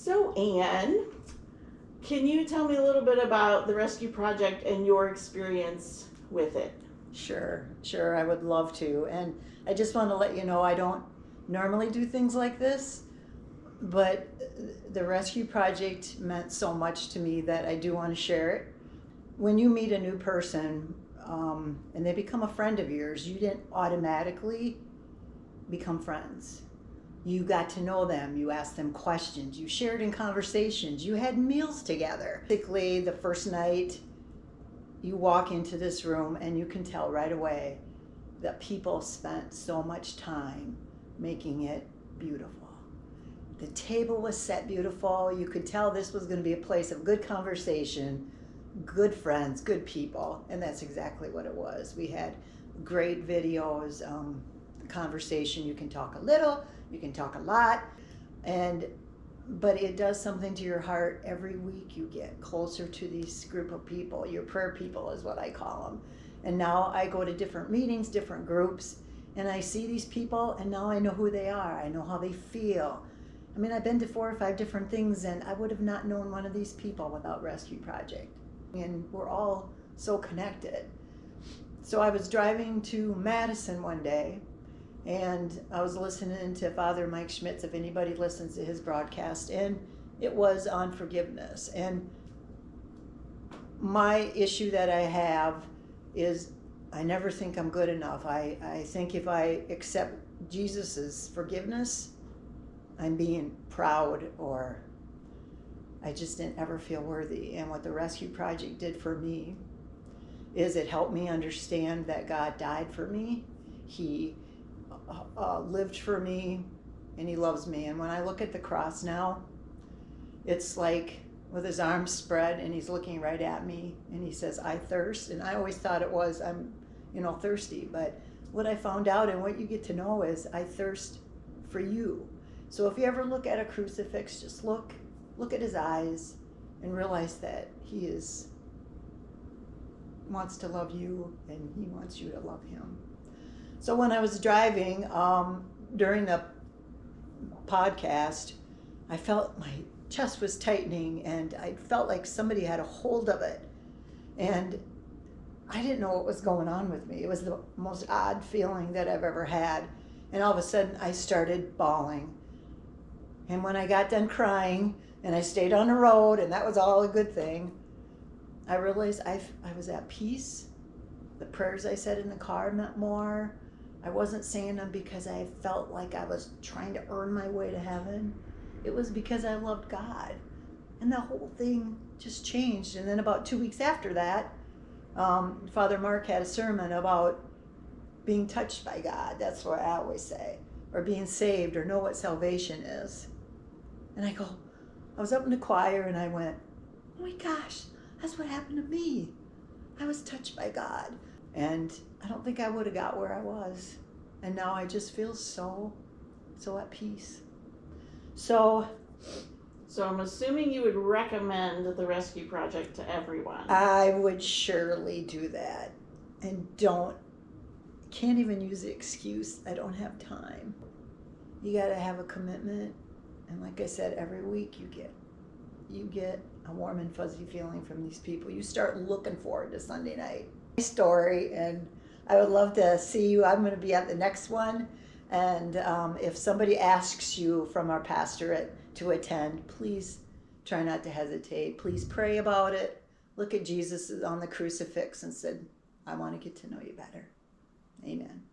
So, Anne, can you tell me a little bit about the Rescue Project and your experience with it? Sure, I would love to. And I just want to let you know I don't normally do things like this, but the Rescue Project meant so much to me that I do want to share it. When you meet a new person and they become a friend of yours, you didn't automatically become friends. You got to know them, you asked them questions, you shared in conversations, you had meals together. Basically, the first night, you walk into this room and you can tell right away that people spent so much time making it beautiful. The table was set beautiful. You could tell this was going to be a place of good conversation, good friends, good people, and that's exactly what it was. We had great videos, conversation. You can talk a little, you can talk a lot, but it does something to your heart. Every week you get closer to this group of people. Your prayer people is what I call them. And now I go to different meetings, different groups, and I see these people, and now I know who they are. I know how they feel. I mean, I've been to 4 or 5 different things, and I would have not known one of these people without Rescue Project. And we're all so connected. So I was driving to Madison one day, and I was listening to Father Mike Schmitz, if anybody listens to his broadcast, and it was on forgiveness. And my issue that I have is I never think I'm good enough. I think if I accept Jesus's forgiveness, I'm being proud, or I just didn't ever feel worthy. And what the Rescue Project did for me is it helped me understand that God died for me. He lived for me, and he loves me. And when I look at the cross now, it's like with his arms spread, and he's looking right at me, and he says, I thirst. And I always thought it was, I'm thirsty. But what I found out and what you get to know is I thirst for you. So if you ever look at a crucifix, just look at his eyes and realize that he wants to love you, and he wants you to love him. So when I was driving during the podcast, I felt my chest was tightening, and I felt like somebody had a hold of it. And I didn't know what was going on with me. It was the most odd feeling that I've ever had. And all of a sudden, I started bawling. And when I got done crying, and I stayed on the road, and that was all a good thing, I realized I was at peace. The prayers I said in the car meant more. I wasn't saying them because I felt like I was trying to earn my way to heaven. It was because I loved God. And the whole thing just changed. And then about 2 weeks after that, Father Mark had a sermon about being touched by God. That's what I always say. Or being saved, or know what salvation is. And I was up in the choir, and I went, oh my gosh, that's what happened to me. I was touched by God. And I don't think I would have got where I was. And now I just feel so at peace. So I'm assuming you would recommend the Rescue Project to everyone. I would surely do that. And can't even use the excuse, I don't have time. You got to have a commitment. And like I said, every week you get a warm and fuzzy feeling from these people. You start looking forward to Sunday night. Story, and I would love to see you. I'm going to be at the next one, and if somebody asks you from our pastorate to attend, please try not to hesitate. Please pray about it. Look at Jesus on the crucifix and said, I want to get to know you better. Amen.